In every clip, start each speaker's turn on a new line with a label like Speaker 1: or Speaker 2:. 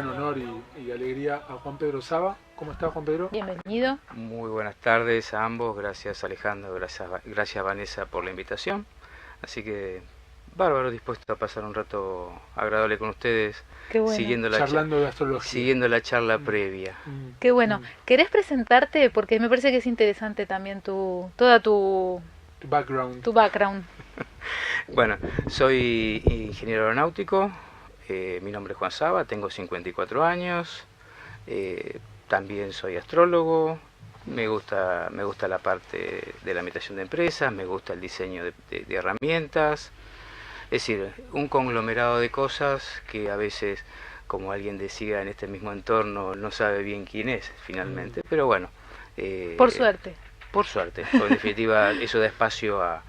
Speaker 1: gran honor y alegría a Juan Pedro Saba. ¿Cómo está, Juan Pedro?
Speaker 2: Bienvenido.
Speaker 3: Muy buenas tardes a ambos, gracias Alejandro, gracias Vanessa por la invitación. Así que bárbaro, dispuesto a pasar un rato agradable con ustedes,
Speaker 2: Qué bueno.
Speaker 1: Charlando de astrología.
Speaker 3: siguiendo la charla previa.
Speaker 2: Qué bueno. ¿Querés presentarte? Porque me parece que es interesante también toda tu background.
Speaker 3: Bueno, soy ingeniero aeronáutico, mi nombre es Juan Saba, tengo 54 años, también soy astrólogo, me gusta la parte de la administración de empresas, me gusta el diseño de herramientas, es decir, un conglomerado de cosas que a veces, como alguien decía en este mismo entorno, no sabe bien quién es finalmente, pero bueno.
Speaker 2: Por suerte.
Speaker 3: Por suerte, en definitiva eso da espacio a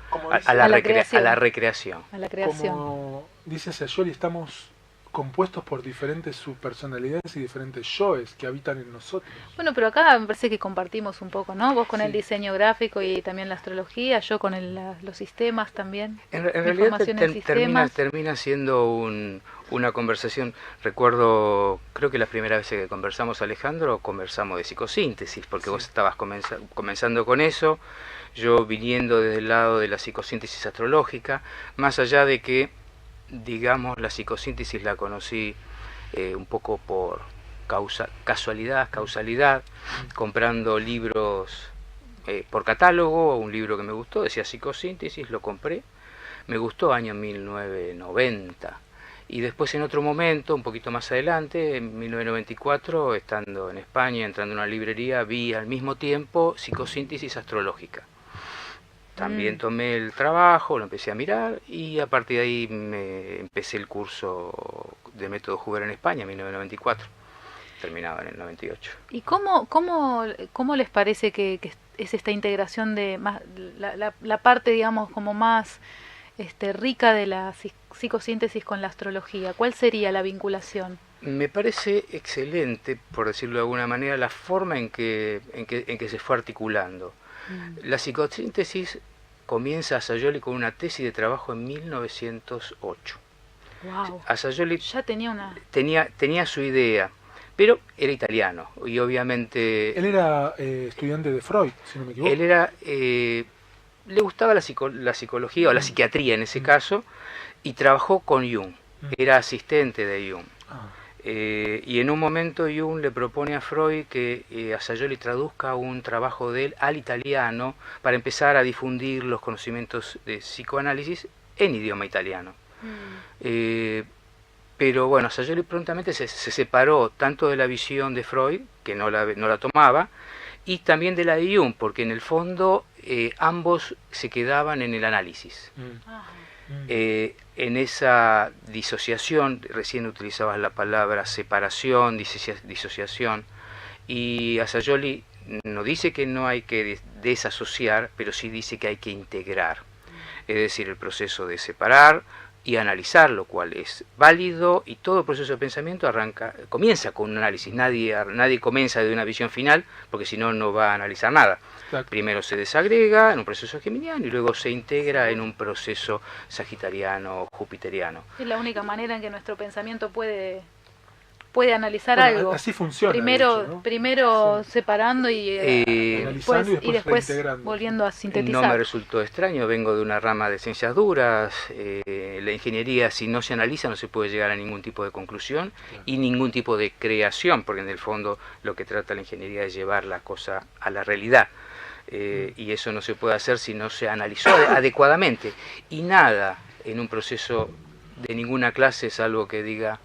Speaker 2: la
Speaker 3: recreación.
Speaker 2: A la creación.
Speaker 1: Como dice Sayoli, estamos compuestos por diferentes subpersonalidades y diferentes yoes que habitan en nosotros.
Speaker 2: Bueno, pero acá me parece que compartimos un poco, ¿no? Vos con
Speaker 1: Sí.
Speaker 2: el diseño gráfico y también la astrología, yo con los sistemas también.
Speaker 3: En realidad
Speaker 2: formación en sistemas.
Speaker 3: termina siendo una conversación. Recuerdo, creo que la primera vez que conversamos, Alejandro, conversamos de psicosíntesis, porque
Speaker 1: Sí.
Speaker 3: vos estabas comenzando con eso, yo viniendo desde el lado de la psicosíntesis astrológica, más allá de que, digamos, la psicosíntesis la conocí un poco por causalidad, comprando libros por catálogo, un libro que me gustó, decía psicosíntesis, lo compré, me gustó, año 1990. Y después en otro momento, un poquito más adelante, en 1994, estando en España, entrando en una librería, vi al mismo tiempo psicosíntesis astrológica. También tomé el trabajo, lo empecé a mirar y a partir de ahí me empecé el curso de método Huber en España en 1994. Terminaba en el 98.
Speaker 2: ¿Y cómo les parece que es esta integración de más, la parte, digamos, como más rica de la psicosíntesis con la astrología? ¿Cuál sería la vinculación?
Speaker 3: Me parece excelente, por decirlo de alguna manera, la forma en que se fue articulando. La psicosíntesis comienza a Sayoli con una tesis de trabajo en 1908.
Speaker 2: Wow.
Speaker 3: A Sayoli
Speaker 2: Ya tenía una...
Speaker 3: tenía su idea, pero era italiano y obviamente
Speaker 1: Él era estudiante de Freud, si no me equivoco.
Speaker 3: él era le gustaba la psicología o la psiquiatría en ese caso y trabajó con Jung, era asistente de Jung. Y en un momento Jung le propone a Freud que a Sayoli traduzca un trabajo de él al italiano para empezar a difundir los conocimientos de psicoanálisis en idioma italiano. Pero bueno, Sayoli prontamente se separó tanto de la visión de Freud, que no la tomaba, y también de la de Jung, porque en el fondo ambos se quedaban en el análisis. En esa disociación, recién utilizabas la palabra separación, disociación, y a Sayoli no dice que no hay que desasociar, pero sí dice que hay que integrar, es decir, el proceso de separar y analizar, lo cual es válido, y todo proceso de pensamiento comienza con un análisis. Nadie comienza de una visión final, porque si no, no va a analizar nada.
Speaker 1: Exacto.
Speaker 3: Primero se desagrega en un proceso geminiano y luego se integra en un proceso sagitariano o jupiteriano.
Speaker 2: Es la única manera en que nuestro pensamiento puede analizar
Speaker 1: Bueno,
Speaker 2: algo.
Speaker 1: así funciona.
Speaker 2: Primero,
Speaker 1: de hecho, ¿no?
Speaker 2: primero separando y
Speaker 1: Analizando y después reintegrando.
Speaker 2: volviendo a sintetizar.
Speaker 3: No me resultó extraño, vengo de una rama de ciencias duras, la ingeniería si no se analiza no se puede llegar a ningún tipo de conclusión y ningún tipo de creación, porque en el fondo lo que trata la ingeniería es llevar la cosa a la realidad. Y eso no se puede hacer si no se analizó adecuadamente. Y nada en un proceso de ninguna clase, salvo que diga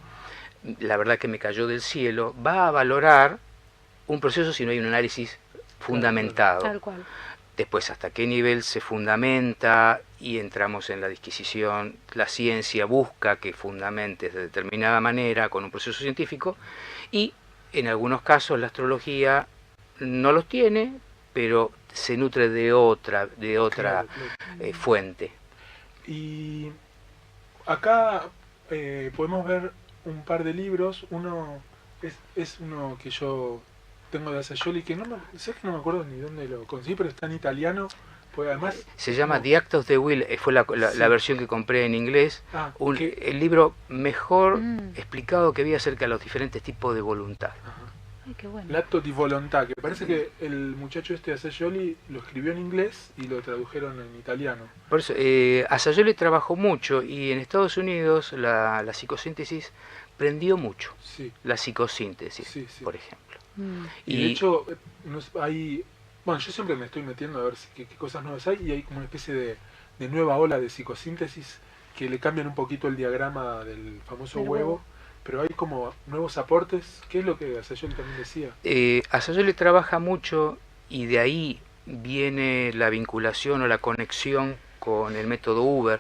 Speaker 3: la verdad que me cayó del cielo, va a valorar un proceso si no hay un análisis fundamentado.
Speaker 2: Tal cual.
Speaker 3: Después, hasta qué nivel se fundamenta, y entramos en la disquisición. La ciencia busca que fundamente de determinada manera con un proceso científico, y en algunos casos la astrología no los tiene, pero se nutre de otra
Speaker 1: Claro.
Speaker 3: fuente.
Speaker 1: Y acá podemos ver un par de libros. Uno es uno que yo tengo de Sayoli, que no me acuerdo ni dónde lo conseguí, pero está en italiano, Pues además...
Speaker 3: Se llama
Speaker 1: no.
Speaker 3: The Act of the Will, fue la
Speaker 1: Sí.
Speaker 3: versión que compré en inglés,
Speaker 1: ¿Qué?
Speaker 3: el libro mejor
Speaker 2: Mm.
Speaker 3: explicado que vi acerca de los diferentes tipos de voluntad.
Speaker 1: Ajá.
Speaker 2: Ay, qué bueno.
Speaker 1: L'atto di volontà, que parece que el muchacho este Assagioli lo escribió en inglés y lo tradujeron en italiano.
Speaker 3: Por eso, Assagioli trabajó mucho y en Estados Unidos la psicosíntesis prendió mucho.
Speaker 1: Sí,
Speaker 3: La psicosíntesis,
Speaker 1: sí, sí.
Speaker 3: por ejemplo.
Speaker 2: Mm.
Speaker 1: Y de hecho, hay... Bueno, yo siempre me estoy metiendo a ver qué cosas nuevas hay, y hay como una especie de nueva ola de psicosíntesis que le cambian un poquito el diagrama del famoso
Speaker 2: Del
Speaker 1: huevo,
Speaker 2: huevo.
Speaker 1: pero hay como nuevos aportes, que es lo que Assagioli también decía.
Speaker 3: Assagioli trabaja mucho y de ahí viene la vinculación o la conexión con el método Huber.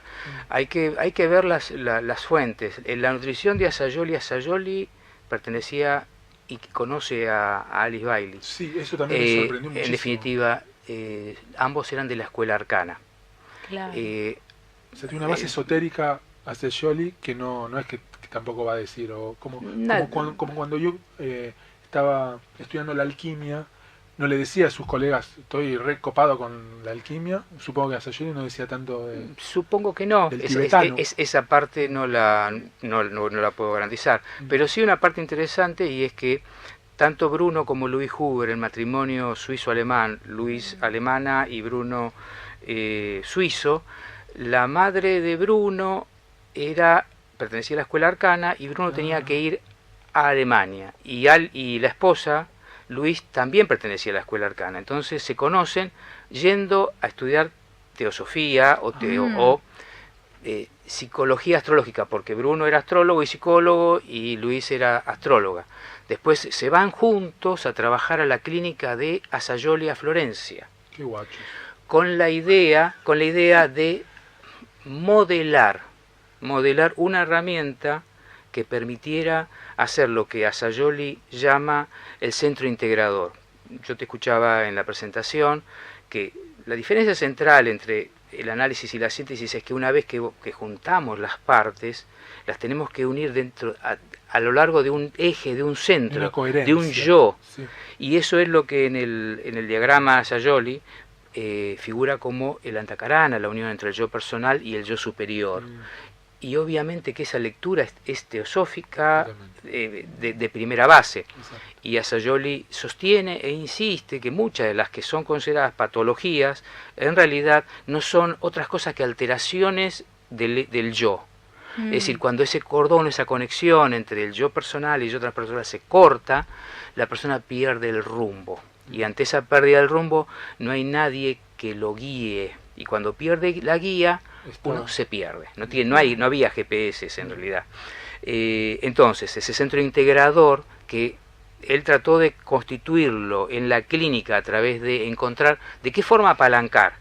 Speaker 3: Hay que ver las fuentes. En la nutrición de Assagioli pertenecía y conoce a Alice Bailey.
Speaker 1: Sí, eso también me sorprendió muchísimo.
Speaker 3: En definitiva, ambos eran de la escuela arcana.
Speaker 2: Claro.
Speaker 1: O sea, tiene una base esotérica Assagioli que no es que tampoco va a decir, o como cuando yo estaba estudiando la alquimia, no le decía a sus colegas, estoy recopado con la alquimia. Supongo que Assagioli no decía tanto de...
Speaker 3: Supongo que no,
Speaker 1: del tibetano.
Speaker 3: esa parte no la puedo garantizar, pero sí una parte interesante, y es que tanto Bruno como Louis Huber, el matrimonio suizo-alemán, Luis alemana y Bruno suizo, la madre de Bruno pertenecía a la escuela arcana y Bruno tenía que ir a Alemania, y la esposa, Luis, también pertenecía a la escuela arcana. Entonces se conocen yendo a estudiar teosofía o psicología astrológica, porque Bruno era astrólogo y psicólogo y Luis era astróloga. Después se van juntos a trabajar a la clínica de Assagioli a Florencia,
Speaker 1: Qué guacho.
Speaker 3: con la idea de modelar una herramienta que permitiera hacer lo que Assagioli llama el centro integrador. Yo te escuchaba en la presentación que la diferencia central entre el análisis y la síntesis es que una vez que juntamos las partes, las tenemos que unir a lo largo de un eje, de un centro, de un yo.
Speaker 1: Sí.
Speaker 3: Y eso es lo que en el diagrama Assagioli figura como el antakarana, la unión entre el yo personal y el yo superior. Y obviamente que esa lectura es teosófica de primera base.
Speaker 1: Exacto.
Speaker 3: Y Assagioli sostiene e insiste que muchas de las que son consideradas patologías en realidad no son otras cosas que alteraciones del yo. Es decir, cuando ese cordón, esa conexión entre el yo personal y el yo transpersonal se corta, la persona pierde el rumbo. Y ante esa pérdida del rumbo no hay nadie que lo guíe. Y cuando pierde la guía, uno se pierde. No había GPS en realidad. Entonces, ese centro integrador que él trató de constituirlo en la clínica a través de encontrar de qué forma apalancar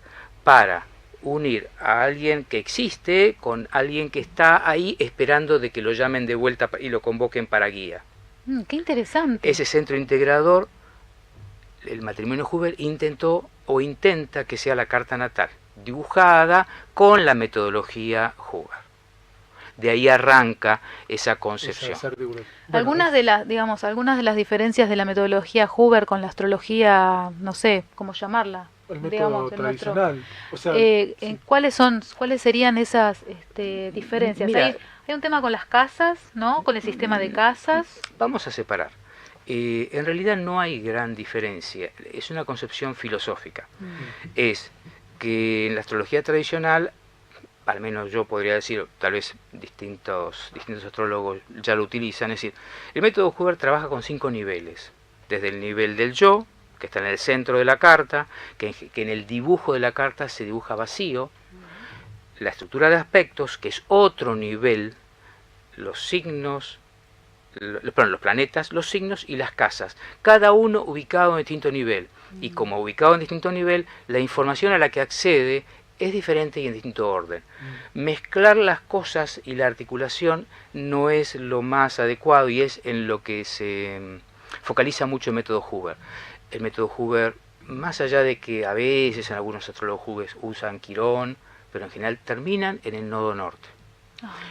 Speaker 3: para unir a alguien que existe con alguien que está ahí esperando de que lo llamen de vuelta y lo convoquen para guía.
Speaker 2: Qué interesante.
Speaker 3: Ese centro integrador, el matrimonio Huber intenta que sea la carta natal, dibujada con la metodología Huber. De ahí arranca esa concepción.
Speaker 2: Algunas de las diferencias de la metodología Huber con la astrología, no sé cómo llamarla,
Speaker 1: el método tradicional.
Speaker 2: ¿Cuáles serían esas diferencias?
Speaker 3: Mira,
Speaker 2: hay un tema con las casas, ¿no? Con el sistema de casas.
Speaker 3: Vamos a separar. En realidad no hay gran diferencia. Es una concepción filosófica. Es que en la astrología tradicional, al menos yo podría decir, tal vez distintos astrólogos ya lo utilizan, es decir, el método Huber trabaja con 5 niveles. Desde el nivel del yo, que está en el centro de la carta, que en el dibujo de la carta se dibuja vacío, la estructura de aspectos, que es otro nivel, los signos, los planetas, los signos y las casas, cada uno ubicado en distinto nivel. Y como ubicado en distinto nivel, la información a la que accede es diferente y en distinto orden. Mezclar las cosas y la articulación no es lo más adecuado y es en lo que se focaliza mucho el método Huber. El método Huber, más allá de que a veces en algunos astrólogos Huber usan Quirón, pero en general terminan en el nodo norte.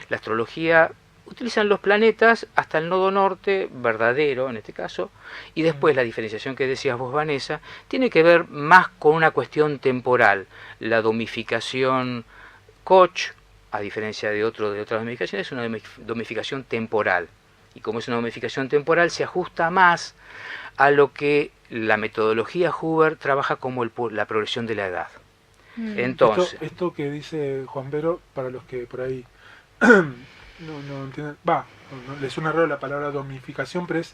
Speaker 3: La astrología utilizan los planetas hasta el nodo norte, verdadero en este caso, y después la diferenciación que decías vos, Vanessa, tiene que ver más con una cuestión temporal. La domificación Koch, a diferencia de otras domificaciones, es una domificación temporal. Y como es una domificación temporal, se ajusta más a lo que la metodología Huber trabaja como la progresión de la edad. Entonces,
Speaker 1: esto que dice Juan Vero, para los que por ahí no entienden, les suena raro la palabra domificación, pero es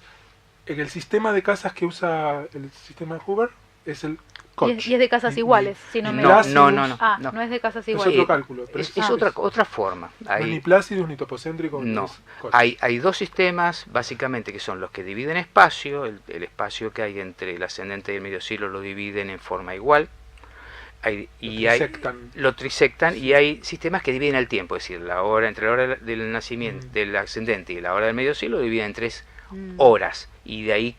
Speaker 1: en el sistema de casas que usa el sistema de Huber, es el Koch.
Speaker 2: Y es de casas iguales, si no me
Speaker 3: no,
Speaker 2: no es de casas
Speaker 1: es
Speaker 2: iguales.
Speaker 1: otro cálculo. Pero
Speaker 3: es otra forma.
Speaker 1: No es ni Plácidos ni topocéntrico.
Speaker 3: No, hay dos sistemas básicamente que son los que dividen espacio. El espacio que hay entre el ascendente y el medio siglo lo dividen en forma igual. Lo trisectan y hay sistemas que dividen el tiempo, es decir, entre la hora del nacimiento del ascendente y la hora del medio siglo lo dividen en 3 horas y de ahí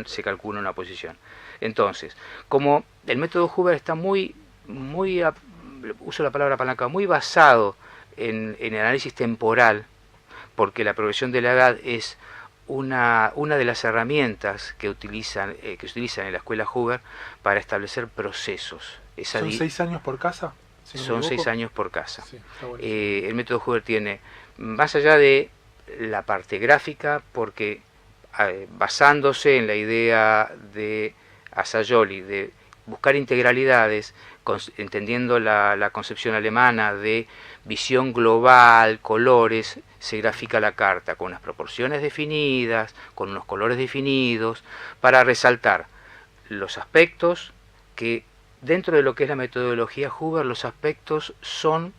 Speaker 3: se calcula una posición. Entonces, como el método Huber está uso la palabra palanca, muy basado en el análisis temporal, porque la progresión de la edad es una de las herramientas que utilizan en la escuela Huber para establecer procesos.
Speaker 1: ¿Son 6 años por casa?
Speaker 3: Son 6 años por casa.
Speaker 1: Sí, está bueno.
Speaker 3: El método Huber tiene, más allá de la parte gráfica, porque basándose en la idea de Asayoli de buscar integralidades, entendiendo la concepción alemana de visión global, colores, se grafica la carta con unas proporciones definidas, con unos colores definidos, para resaltar los aspectos que, dentro de lo que es la metodología Huber, los aspectos son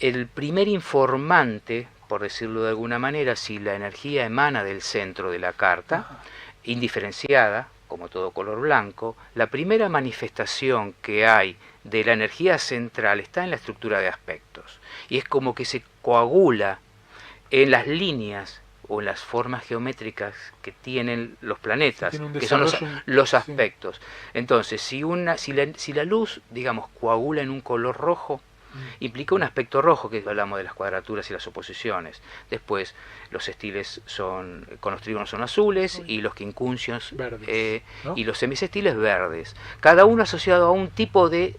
Speaker 3: el primer informante, por decirlo de alguna manera, si la energía emana del centro de la carta, indiferenciada, como todo color blanco, la primera manifestación que hay de la energía central está en la estructura de aspectos. Y es como que se coagula en las líneas o en las formas geométricas que tienen los planetas, que son los aspectos. Entonces, si la luz, digamos, coagula en un color rojo, implica un aspecto rojo, que hablamos de las cuadraturas y las oposiciones. Después, los sestiles con los trígonos son azules y los quincunциos ¿no? Y los semisestiles verdes. Cada uno asociado a un tipo de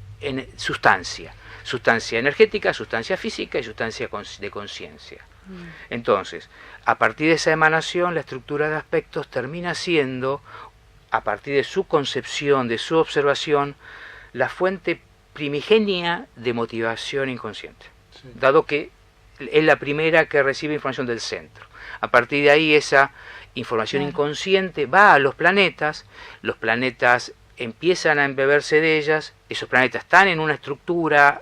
Speaker 3: sustancia. Sustancia energética, sustancia física y sustancia de conciencia. Entonces, a partir de esa emanación, la estructura de aspectos termina siendo, a partir de su concepción, de su observación, la fuente primigenia de motivación inconsciente, dado que es la primera que recibe información del centro. A partir de ahí esa información inconsciente va a los planetas empiezan a embeberse de ellas, esos planetas están en una estructura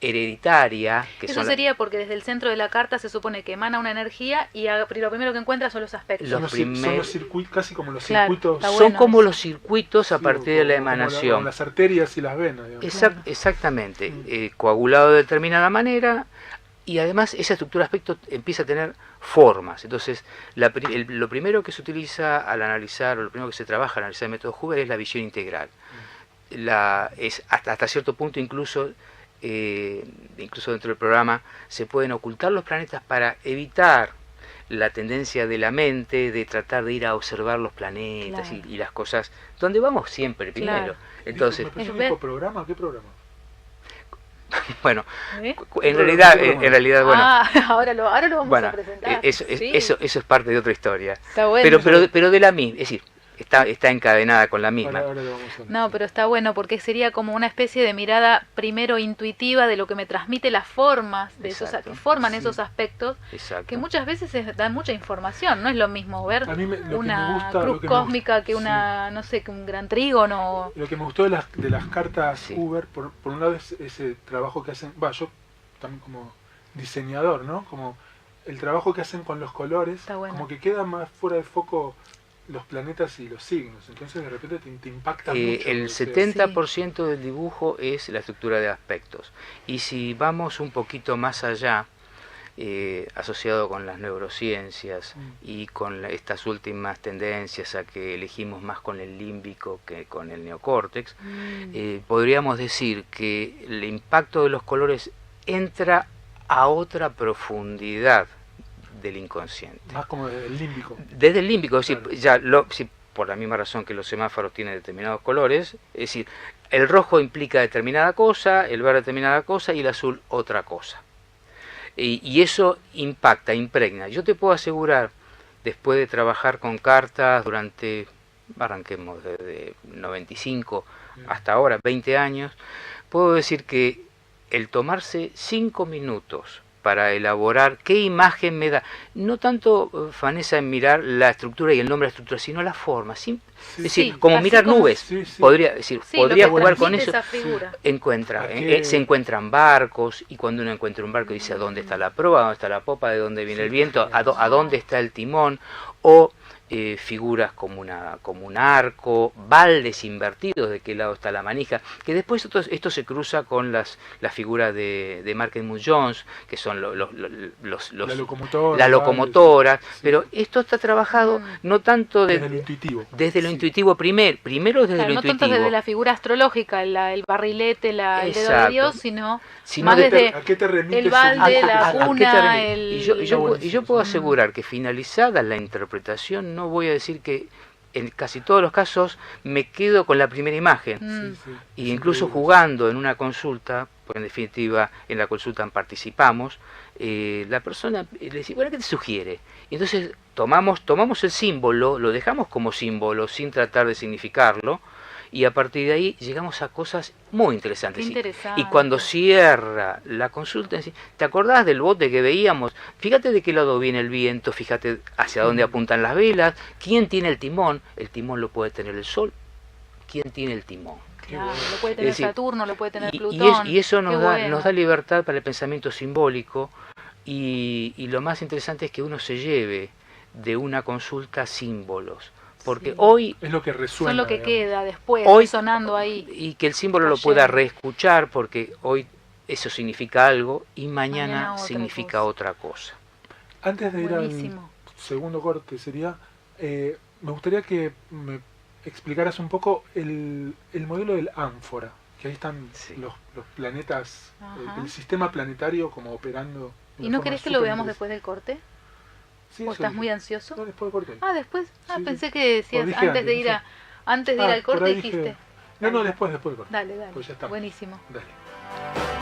Speaker 3: hereditaria.
Speaker 2: Eso sería porque desde el centro de la carta se supone que emana una energía y lo primero que encuentra son los aspectos.
Speaker 1: Son los circuitos, casi como los circuitos.
Speaker 3: Son como los circuitos a partir de la emanación.
Speaker 1: Como las arterias y las venas.
Speaker 3: Exactamente. Coagulado de determinada manera y además esa estructura de aspecto empieza a tener formas. Entonces, lo primero que se utiliza al analizar, o lo primero que se trabaja al analizar el método Huber es la visión integral. Es hasta cierto punto incluso dentro del programa se pueden ocultar los planetas para evitar la tendencia de la mente de tratar de ir a observar los planetas y las cosas donde vamos siempre primero. Entonces,
Speaker 1: ¿Programa? ¿Qué programa?
Speaker 3: Bueno, en realidad bueno.
Speaker 2: Ahora lo vamos a presentar.
Speaker 3: Eso es parte de otra historia. Está bueno. Pero de la misma, es decir, está encadenada con la misma.
Speaker 2: No, pero está bueno porque sería como una especie de mirada primero intuitiva de lo que me transmite las formas de esos que forman esos aspectos.
Speaker 3: Exacto.
Speaker 2: Que muchas veces dan mucha información. No es lo mismo ver una cruz cósmica que una, no sé, que un gran trígono.
Speaker 1: Lo que me gustó de las cartas Huber, por un lado es ese trabajo que hacen, yo también como diseñador, ¿no? Como el trabajo que hacen con los colores, como que queda más fuera de foco los planetas y los signos, entonces de repente te impacta mucho.
Speaker 3: El 70% del dibujo es la estructura de aspectos, y si vamos un poquito más allá, asociado con las neurociencias y con estas últimas tendencias a que elegimos más con el límbico que con el neocórtex, podríamos decir que el impacto de los colores entra a otra profundidad del inconsciente.
Speaker 1: Más como desde el límbico.
Speaker 3: Desde el límbico, es decir,
Speaker 1: Claro.
Speaker 3: por la misma razón que los semáforos tienen determinados colores, es decir, el rojo implica determinada cosa, el verde determinada cosa y el azul otra cosa. Y eso impacta, impregna. Yo te puedo asegurar, después de trabajar con cartas durante, arranquemos desde 95 hasta ahora, 20 años, puedo decir que el tomarse 5 minutos para elaborar qué imagen me da, no tanto, Vanessa, en mirar la estructura y el nombre de la estructura, sino la forma. Es decir, como mirar nubes, podría jugar con eso. Se encuentran barcos, y cuando uno encuentra un barco dice a dónde está la proa, dónde está la popa, de dónde viene el viento, a dónde está el timón, o figuras como un arco, baldes invertidos, de qué lado está la manija, que después esto se cruza con las figuras de Mark Edmund Jones, que son la locomotora, pero esto está trabajado no tanto desde lo intuitivo primero desde lo
Speaker 2: no
Speaker 3: intuitivo.
Speaker 2: tanto desde la figura astrológica, el barrilete, el dedo de Dios, sino más desde
Speaker 1: ¿a qué te remites
Speaker 2: el balde, la cuna,
Speaker 3: y yo puedo asegurar que finalizada la interpretación, no voy a decir que en casi todos los casos me quedo con la primera imagen. Y incluso jugando en una consulta, porque en definitiva en la consulta participamos, la persona le dice, bueno, ¿qué te sugiere? Y entonces tomamos el símbolo, lo dejamos como símbolo sin tratar de significarlo, y a partir de ahí llegamos a cosas muy interesantes. Y cuando cierra la consulta, ¿te acordás del bote que veíamos? Fíjate de qué lado viene el viento, fíjate hacia dónde apuntan las velas, ¿quién tiene el timón? El timón lo puede tener el Sol. ¿Quién tiene el timón?
Speaker 2: Claro, lo puede tener Saturno, lo puede tener Plutón.
Speaker 3: Y eso nos da libertad para el pensamiento simbólico, y lo más interesante es que uno se lleve de una consulta símbolos. Porque hoy
Speaker 1: es lo que resuena,
Speaker 2: son lo que queda después, sonando ahí.
Speaker 3: Y que el símbolo lo pueda reescuchar, porque hoy eso significa algo y mañana significa otra cosa.
Speaker 1: Antes de ir al segundo corte, me gustaría que me explicaras un poco el modelo del ánfora, que ahí están los planetas, el sistema planetario como operando.
Speaker 2: ¿Y no querés que lo veamos después del corte?
Speaker 1: Sí,
Speaker 2: ¿O estás muy ansioso?
Speaker 1: No, después del corte.
Speaker 2: Después. Pensé que decías antes de ir al corte dijiste.
Speaker 1: No, después del corte.
Speaker 2: Dale.
Speaker 1: Pues ya está.
Speaker 2: Buenísimo.
Speaker 1: Dale.